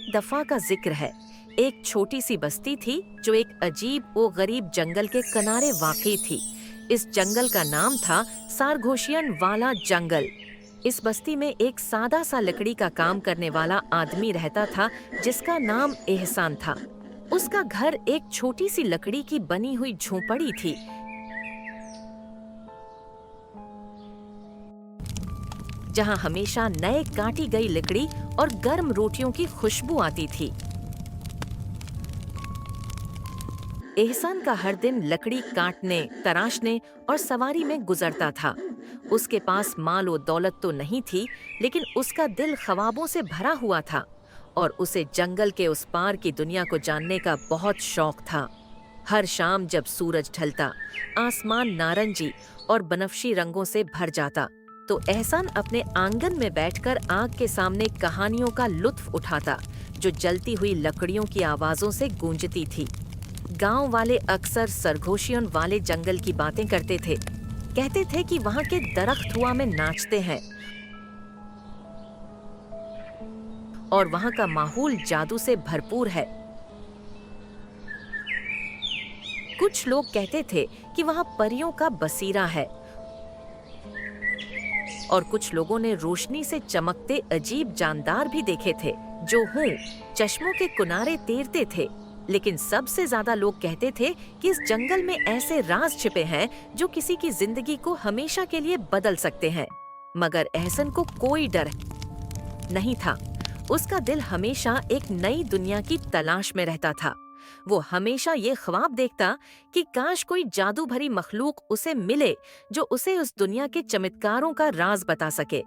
एक दफा का जिक्र है। एक छोटी सी बस्ती थी जो एक अजीब व गरीब जंगल के किनारे वाक़ई थी। इस जंगल का नाम था सारघोशियन वाला जंगल। इस बस्ती में एक सादा सा लकड़ी का काम करने वाला आदमी रहता था जिसका नाम एहसान था। उसका घर एक छोटी सी लकड़ी की बनी हुई झोपड़ी थी, जहां हमेशा नए काटी गई लकड़ी और गर्म रोटियों की खुशबू आती थी। एहसान का हर दिन लकड़ी काटने, तराशने और सवारी में गुजरता था। उसके पास माल और दौलत तो नहीं थी, लेकिन उसका दिल ख्वाबों से भरा हुआ था और उसे जंगल के उस पार की दुनिया को जानने का बहुत शौक था। हर शाम जब सूरज ढलता, आसमान नारंगी और बनफशी रंगों से भर जाता, तो एहसान अपने आंगन में बैठकर आग के सामने कहानियों का लुत्फ उठाता, जो जलती हुई लकड़ियों की आवाजों से गूंजती थी। गांव वाले अक्सर सरघोशियन वाले जंगल की बातें करते थे। कहते थे कि वहां के दरख्त हुआ में नाचते हैं और वहां का माहौल जादू से भरपूर है। कुछ लोग कहते थे कि वहां परियों का बसीरा है और कुछ लोगों ने रोशनी से चमकते अजीब जानदार भी देखे थे, जो चश्मों के किनारे तैरते थे। लेकिन सबसे ज्यादा लोग कहते थे कि इस जंगल में ऐसे राज छिपे हैं जो किसी की जिंदगी को हमेशा के लिए बदल सकते हैं। मगर एहसन को कोई डर नहीं था। उसका दिल हमेशा एक नई दुनिया की तलाश में रहता था। वो हमेशा ये ख्वाब देखता कि काश कोई जादू भरी मखलूक उसे मिले जो उसे उस दुनिया के चमत्कारों का राज बता सके।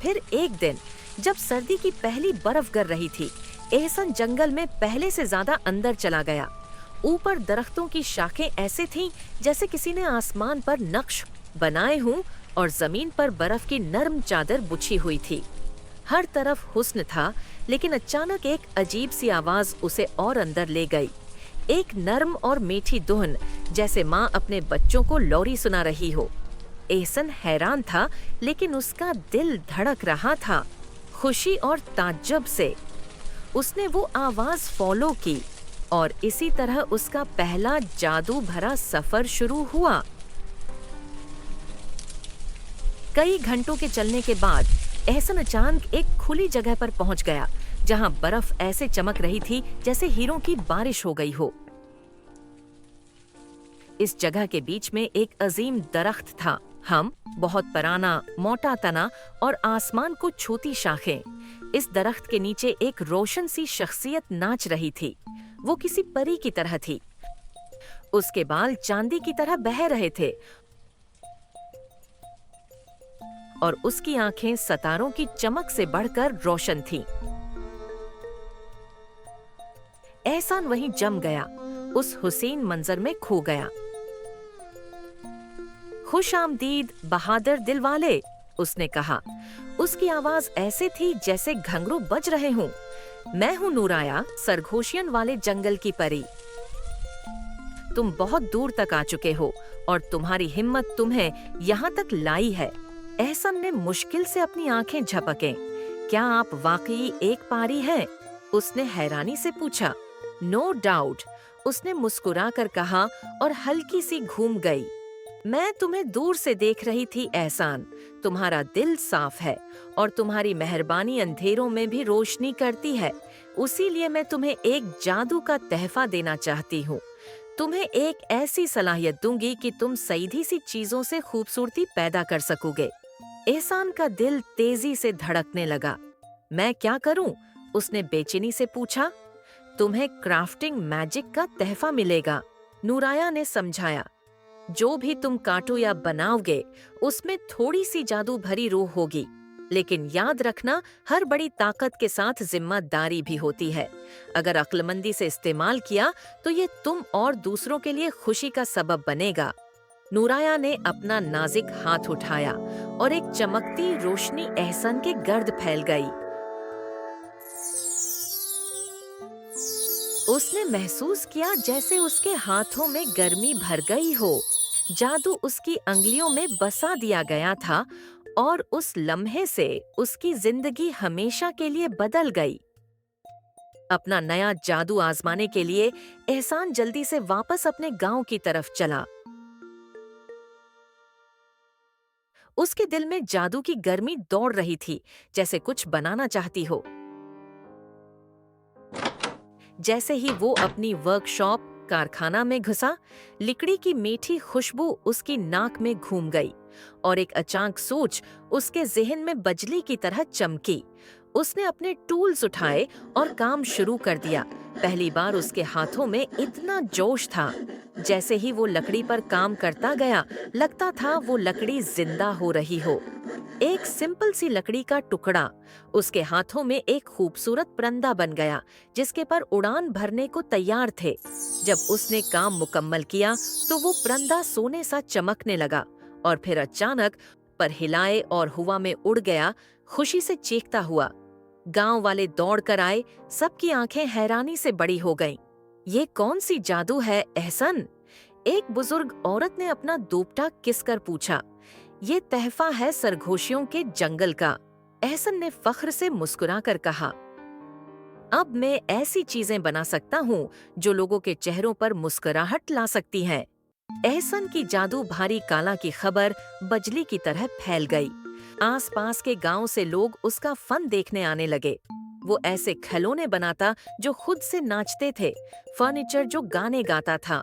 फिर एक दिन जब सर्दी की पहली बर्फ गिर रही थी, एहसन जंगल में पहले से ज्यादा अंदर चला गया। ऊपर दरख्तों की शाखें ऐसे थीं जैसे किसी ने आसमान पर नक्श बनाए हों और जमीन पर बर्फ की नरम चादर बिछी हुई थी। हर तरफ हुस्न था, लेकिन अचानक एक अजीब सी आवाज उसे और अंदर ले गई। एक नरम और मीठी धुन, जैसे माँ अपने बच्चों को लोरी सुना रही हो। एहसन हैरान था, लेकिन उसका दिल धड़क रहा था खुशी और ताज्जुब से। उसने वो आवाज फॉलो की और इसी तरह उसका पहला जादू भरा सफर शुरू हुआ। कई घंटों के चलने के बाद एहसन अचानक एक खुली जगह पर पहुंच गया, जहां बर्फ ऐसे चमक रही थी जैसे हीरों की बारिश हो गई हो। इस जगह के बीच में एक अजीम दरख्त था, बहुत पुराना, मोटा तना और आसमान को छूती शाखें। इस दरख्त के नीचे एक रोशन सी शख्सियत नाच रही थी। वो किसी परी की तरह थी। उसके बाल चांदी की तरह बह रहे थे और उसकी आंखें सितारों की चमक से बढ़कर रोशन थीं। एहसान वहीं जम गया, उस हुसैन मंजर में खो गया। खुश आमदीद बहादुर दिल वाले, उसने कहा। उसकी आवाज ऐसे थी जैसे घंघरू बज रहे हों। मैं हूँ नूराया, सरघोशियन वाले जंगल की परी। तुम बहुत दूर तक आ चुके हो और तुम्हारी हिम्मत तुम्हें यहाँ तक लाई है। एहसन ने मुश्किल से अपनी आंखें झपकें। क्या आप वाकई एक पारी हैं? उसने हैरानी से पूछा। नो डाउट, उसने मुस्कुराकर कहा और हल्की सी घूम गई। मैं तुम्हें दूर से देख रही थी एहसान। तुम्हारा दिल साफ है और तुम्हारी मेहरबानी अंधेरों में भी रोशनी करती है। उसीलिए मैं तुम्हें एक जादू का तहफा देना चाहती हूँ। तुम्हें एक ऐसी सलाहियत दूंगी कि तुम सीधी सी चीजों से खूबसूरती पैदा कर सकोगे। एहसान का दिल तेजी से धड़कने लगा। मैं क्या करूं? उसने बेचैनी से पूछा। तुम्हें क्राफ्टिंग मैजिक का तहफा मिलेगा, नूराया ने समझाया। जो भी तुम काटो या बनाओगे, उसमें थोड़ी सी जादू भरी रूह होगी। लेकिन याद रखना, हर बड़ी ताकत के साथ जिम्मेदारी भी होती है। अगर अक्लमंदी से इस्तेमाल किया तो ये तुम और दूसरों के लिए खुशी का सबब बनेगा। नूराया ने अपना नाजुक हाथ उठाया और एक चमकती रोशनी एहसन के गर्द फैल गई। उसने महसूस किया जैसे उसके हाथों में गर्मी भर गई हो। जादू उसकी अंगुलियों में बसा दिया गया था और उस लम्हे से उसकी जिंदगी हमेशा के लिए बदल गई। अपना नया जादू आजमाने के लिए एहसान जल्दी से वापस अपने गांव की तरफ चला। उसके दिल में जादू की गर्मी दौड़ रही थी, जैसे कुछ बनाना चाहती हो। जैसे ही वो अपनी वर्कशॉप कारखाना में घुसा, लकड़ी की मीठी खुशबू उसकी नाक में घूम गई और एक अचानक सोच उसके जहन में बिजली की तरह चमकी। उसने अपने टूल्स उठाए और काम शुरू कर दिया। पहली बार उसके हाथों में इतना जोश था। जैसे ही वो लकड़ी पर काम करता गया, लगता था वो लकड़ी जिंदा हो रही हो। एक सिंपल सी लकड़ी का टुकड़ा उसके हाथों में एक खूबसूरत परिंदा बन गया, जिसके पर उड़ान भरने को तैयार थे। जब उसने काम मुकम्मल किया तो वो परिंदा सोने सा चमकने लगा और फिर अचानक पर हिलाए और हवा में उड़ गया, खुशी से चीखता हुआ। गांव वाले दौड़ कर आए, सबकी आंखें हैरानी से बड़ी हो गईं। ये कौन सी जादू है एहसन? एक बुजुर्ग औरत ने अपना दोपटा किसकर पूछा। ये तहफा है सरगोशियों के जंगल का, एहसन ने फख्र से मुस्कुराकर कहा। अब मैं ऐसी चीजें बना सकता हूँ जो लोगों के चेहरों पर मुस्कुराहट ला सकती हैं। एहसन की जादू भारी काला की खबर बिजली की तरह फैल गई। आसपास के गांव से लोग उसका फन देखने आने लगे। वो ऐसे खिलौने बनाता जो खुद से नाचते थे, फर्नीचर जो गाने गाता था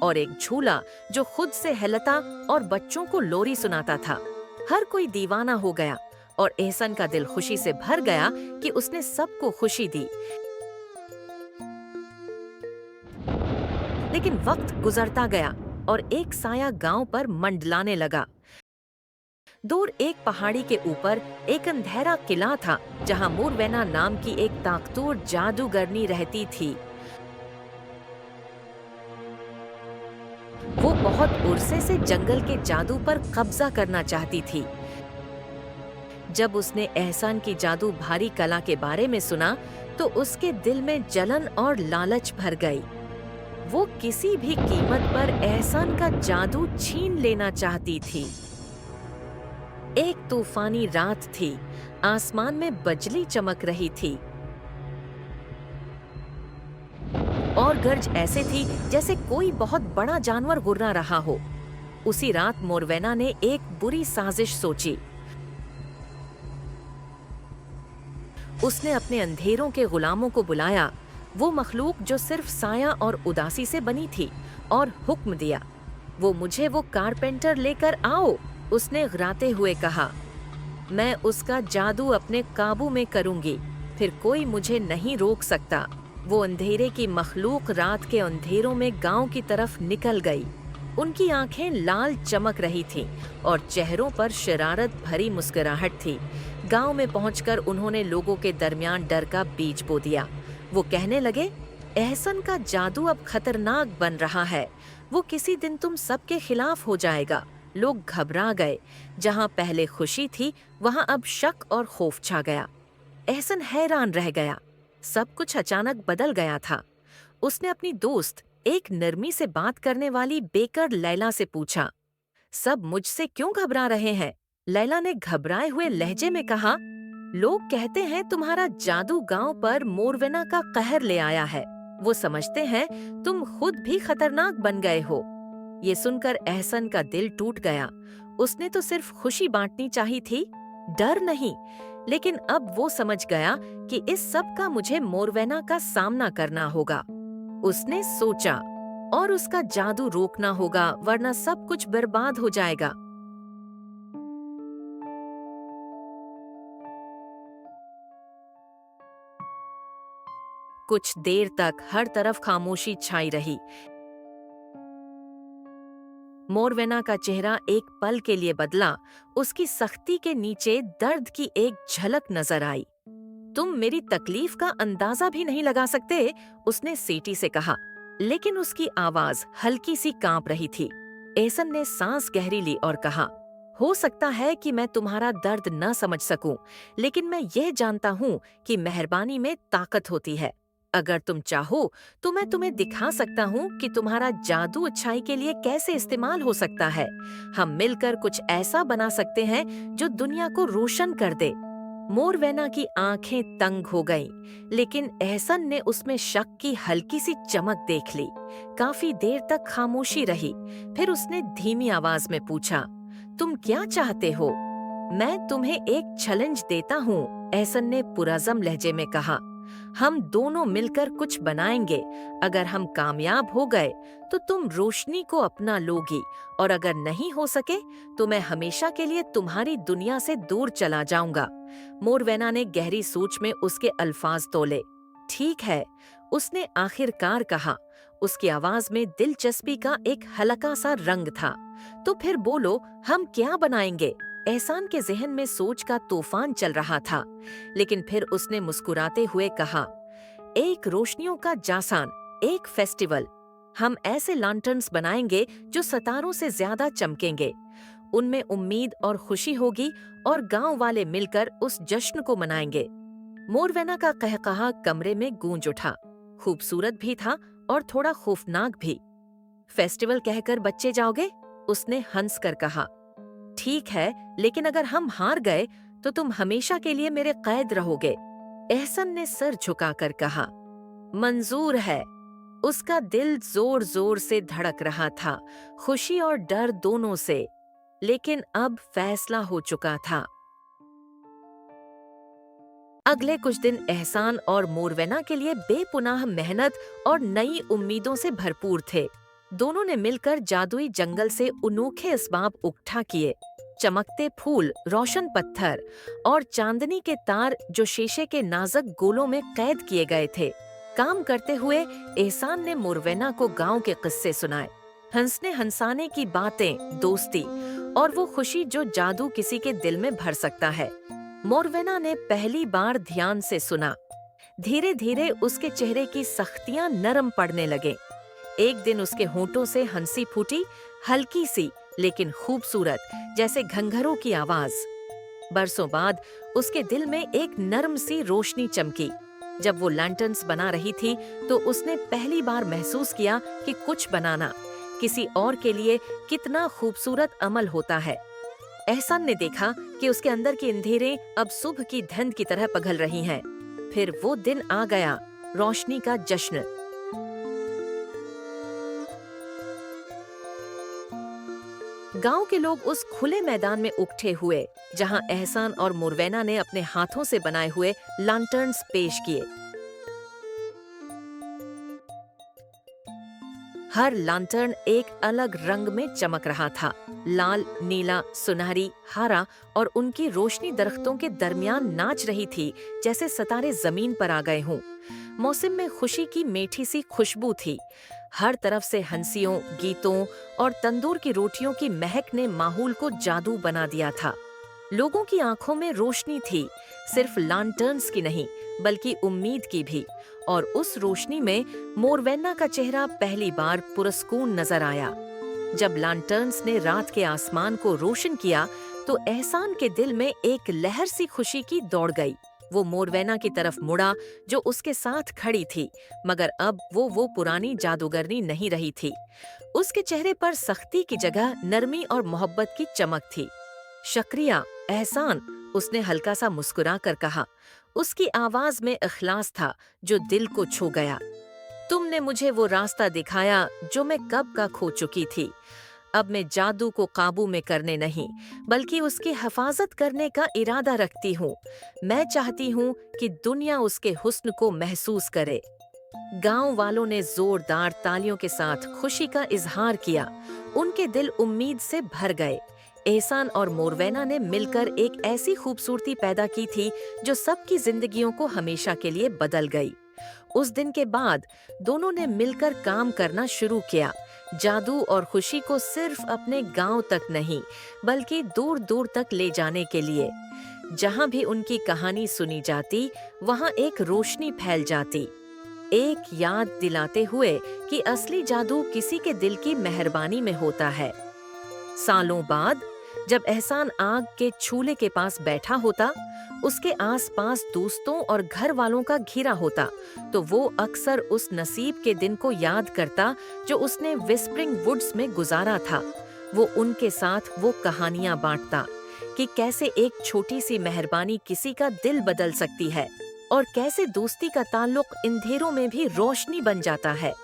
और एक झूला जो खुद से हिलता और बच्चों को लोरी सुनाता था। हर कोई दीवाना हो गया और एहसन का दिल खुशी से भर गया कि उसने सबको खुशी दी। लेकिन वक्त गुजरता गया और एक साया गांव पर मंडलाने लगा। दूर एक पहाड़ी के ऊपर एक अंधेरा किला था, जहां मोरवेना नाम की एक ताकतवर जादूगरनी रहती थी। वो बहुत उर्से से जंगल के जादू पर कब्जा करना चाहती थी। जब उसने एहसान की जादू भारी कला के बारे में सुना तो उसके दिल में जलन और लालच भर गई। वो किसी भी कीमत पर एहसान का जादू छीन लेना चाहती थी। एक तूफानी रात थी, आसमान में बिजली चमक रही थी और गर्ज ऐसे थी जैसे कोई बहुत बड़ा जानवर गुर्रा रहा हो। उसी रात मोरवेना ने एक बुरी साजिश सोची। उसने अपने अंधेरों के गुलामों को बुलाया, वो मखलूक जो सिर्फ साया और उदासी से बनी थी, और हुक्म दिया, वो कारपेंटर लेकर आओ। उसने घराते हुए कहा, मैं उसका जादू अपने काबू में करूंगी, फिर कोई मुझे नहीं रोक सकता। वो अंधेरे की मखलूक रात के अंधेरों में गांव की तरफ निकल गई। उनकी आंखें लाल चमक रही थीं और चेहरों पर शरारत भरी मुस्कुराहट थी। गांव में पहुंचकर उन्होंने लोगों के दरमियान डर का बीज बो दिया। वो कहने लगे, एहसन का जादू अब खतरनाक बन रहा है, वो किसी दिन तुम सबके खिलाफ हो जाएगा। लोग घबरा गए। जहां पहले खुशी थी, वहां अब शक और खौफ छा गया। एहसन हैरान रह गया। सब कुछ अचानक बदल गया था। उसने अपनी दोस्त, एक नरमी से बात करने वाली बेकर लैला से पूछा, सब मुझसे क्यों घबरा रहे हैं? लैला ने घबराए हुए लहजे में कहा, लोग कहते हैं तुम्हारा जादू गांव पर मोरवेना का कहर ले आया है। वो समझते हैं तुम खुद भी खतरनाक बन गए हो। ये सुनकर एहसन का दिल टूट गया। उसने तो सिर्फ खुशी बांटनी चाहिए थी, डर नहीं। लेकिन अब वो समझ गया कि इस सब का मुझे मोरवेना का सामना करना होगा। उसने सोचा, और उसका जादू रोकना होगा, वरना सब कुछ बर्बाद हो जाएगा। कुछ देर तक हर तरफ खामोशी छाई रही। मोरवेना का चेहरा एक पल के लिए बदला। उसकी सख्ती के नीचे दर्द की एक झलक नजर आई। तुम मेरी तकलीफ का अंदाजा भी नहीं लगा सकते, उसने सीटी से कहा, लेकिन उसकी आवाज हल्की सी कांप रही थी। एहसन ने सांस गहरी ली और कहा, हो सकता है कि मैं तुम्हारा दर्द न समझ सकूं, लेकिन मैं यह जानता हूं कि मेहरबानी में ताकत होती है। अगर तुम चाहो तो मैं तुम्हें दिखा सकता हूँ कि तुम्हारा जादू अच्छाई के लिए कैसे इस्तेमाल हो सकता है। हम मिलकर कुछ ऐसा बना सकते हैं जो दुनिया को रोशन कर दे। मोरवेना की आंखें तंग हो गईं, लेकिन एहसन ने उसमें शक की हल्की सी चमक देख ली। काफी देर तक खामोशी रही, फिर उसने धीमी आवाज में पूछा, तुम क्या चाहते हो? मैं तुम्हें एक चैलेंज देता हूँ, एहसन ने पुरज़म लहजे में कहा। हम दोनों मिलकर कुछ बनाएंगे। अगर हम कामयाब हो गए तो तुम रोशनी को अपना लोगी, और अगर नहीं हो सके तो मैं हमेशा के लिए तुम्हारी दुनिया से दूर चला जाऊंगा। मोरवेना ने गहरी सोच में उसके अल्फाज तोले। ठीक है, उसने आखिरकार कहा। उसकी आवाज में दिलचस्पी का एक हल्का सा रंग था। तो फिर बोलो, हम क्या बनाएंगे? एहसान के जहन में सोच का तूफान चल रहा था, लेकिन फिर उसने मुस्कुराते हुए कहा, एक रोशनियों का जासान, एक फेस्टिवल। हम ऐसे लैंटर्न्स बनाएंगे जो सितारों से ज्यादा चमकेंगे। उनमें उम्मीद और खुशी होगी, और गांव वाले मिलकर उस जश्न को मनाएंगे। मोरवेना का कहकहा कमरे में गूंज उठा। खूबसूरत भी था और थोड़ा खौफनाक भी। फेस्टिवल कहकर बच्चे जाओगे? उसने हंस कर कहा। ठीक है, लेकिन अगर हम हार गए तो तुम हमेशा के लिए मेरे कैद रहोगे। एहसन ने सर झुकाकर कहा। मंजूर है। उसका दिल जोर जोर से धड़क रहा था, खुशी और डर दोनों से। लेकिन अब फैसला हो चुका था। अगले कुछ दिन एहसान और मोरवेना के लिए बेपुनाह मेहनत और नई उम्मीदों से भरपूर थे। दोनों ने मिलकर जादुई जंगल से अनोखे असबाब इकट्ठा किए। चमकते फूल, रोशन पत्थर और चांदनी के तार जो शीशे के नाजुक गोलों में कैद किए गए थे। काम करते हुए एहसान ने मोरवेना को गांव के किस्से सुनाए। हंसने हंसाने की बातें, दोस्ती और वो खुशी जो जादू किसी के दिल में भर सकता है। मोरवेना ने पहली बार ध्यान से सुना। धीरे धीरे उसके चेहरे की सख्तियां नरम पड़ने लगे। एक दिन उसके होंठों से हंसी फूटी, हल्की सी लेकिन खूबसूरत, जैसे घंघरों की आवाज। बरसों बाद उसके दिल में एक नरम सी रोशनी चमकी। जब वो लैंटर्न्स बना रही थी तो उसने पहली बार महसूस किया कि कुछ बनाना किसी और के लिए कितना खूबसूरत अमल होता है। एहसान ने देखा कि उसके अंदर की अंधेरें अब सुबह की धुंध की तरह पिघल रही हैं। फिर वो दिन आ गया, रोशनी का जश्न। गांव के लोग उस खुले मैदान में इकट्ठे हुए जहां एहसान और मोरवेना ने अपने हाथों से बनाए हुए लैंटर्न्स पेश किए। हर लैंटर्न एक अलग रंग में चमक रहा था, लाल, नीला, सुनहरी, हरा, और उनकी रोशनी दरख्तों के दरमियान नाच रही थी जैसे सितारे जमीन पर आ गए हों। मौसम में खुशी की मीठी सी खुशबू थी। हर तरफ से हंसियों, गीतों और तंदूर की रोटियों की महक ने माहौल को जादू बना दिया था। लोगों की आंखों में रोशनी थी, सिर्फ लैंटर्न्स की नहीं बल्कि उम्मीद की भी। और उस रोशनी में मोरवेना का चेहरा पहली बार पुरस्कून नजर आया। जब लैंटर्न्स ने रात के आसमान को रोशन किया तो एहसान के दिल में एक लहर सी खुशी की दौड़ गई। वो मोरवेना की तरफ मुड़ा जो उसके साथ खड़ी थी, मगर अब वो पुरानी जादूगरनी नहीं रही थी। उसके चेहरे पर सख्ती की जगह नरमी और मोहब्बत की चमक थी। शुक्रिया एहसान, उसने हल्का सा मुस्कुरा कर कहा। उसकी आवाज में इखलास था जो दिल को छू गया। तुमने मुझे वो रास्ता दिखाया जो मैं कब का खो चुकी थी। अब मैं जादू को काबू में करने नहीं बल्कि उसकी हिफाजत करने का इरादा रखती हूँ। मैं चाहती हूँ कि दुनिया उसके हुस्न को महसूस करे। गांव वालों ने जोरदार तालियों के साथ खुशी का इजहार किया। उनके दिल उम्मीद से भर गए। एहसान और मोरवेना ने मिलकर एक ऐसी खूबसूरती पैदा की थी जो सबकी जिंदगियों को हमेशा के लिए बदल गई। उस दिन के बाद दोनों ने मिलकर काम करना शुरू किया, जादू और खुशी को सिर्फ अपने गांव तक नहीं बल्कि दूर दूर तक ले जाने के लिए। जहां भी उनकी कहानी सुनी जाती वहां एक रोशनी फैल जाती, एक याद दिलाते हुए कि असली जादू किसी के दिल की मेहरबानी में होता है। सालों बाद जब एहसान आग के चूल्हे के पास बैठा होता, उसके आसपास दोस्तों और घर वालों का घेरा होता, तो वो अक्सर उस नसीब के दिन को याद करता जो उसने विस्परिंग वुड्स में गुजारा था। वो उनके साथ वो कहानियां बांटता कि कैसे एक छोटी सी मेहरबानी किसी का दिल बदल सकती है और कैसे दोस्ती का ताल्लुक अंधेरों में भी रोशनी बन जाता है।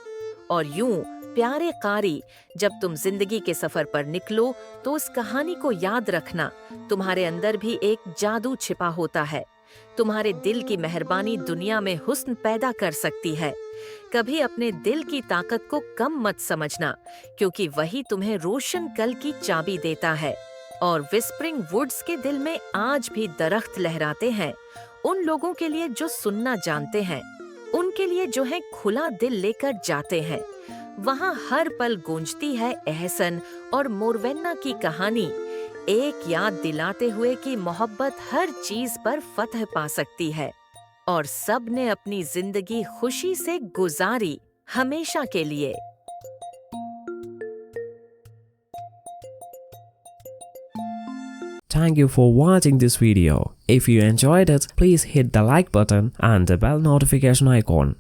और यूं प्यारे कारी, जब तुम जिंदगी के सफर पर निकलो तो उस कहानी को याद रखना, तुम्हारे अंदर भी एक जादू छिपा होता है। तुम्हारे दिल की मेहरबानी दुनिया में हुस्न पैदा कर सकती है। कभी अपने दिल की ताकत को कम मत समझना, क्योंकि वही तुम्हें रोशन कल की चाबी देता है। और विस्परिंग वुड्स के दिल में आज भी दरख्त लहराते हैं, उन लोगों के लिए जो सुनना जानते हैं, उनके लिए जो है खुला दिल लेकर जाते हैं। वहाँ हर पल गूंजती है एहसन और मोरवेन्ना की कहानी, एक याद दिलाते हुए कि मोहब्बत हर चीज पर फतह पा सकती है और सब ने अपनी जिंदगी खुशी से गुजारी हमेशा के लिए। Thank you for watching this video. If you enjoyed it, please hit the like button and the bell notification icon.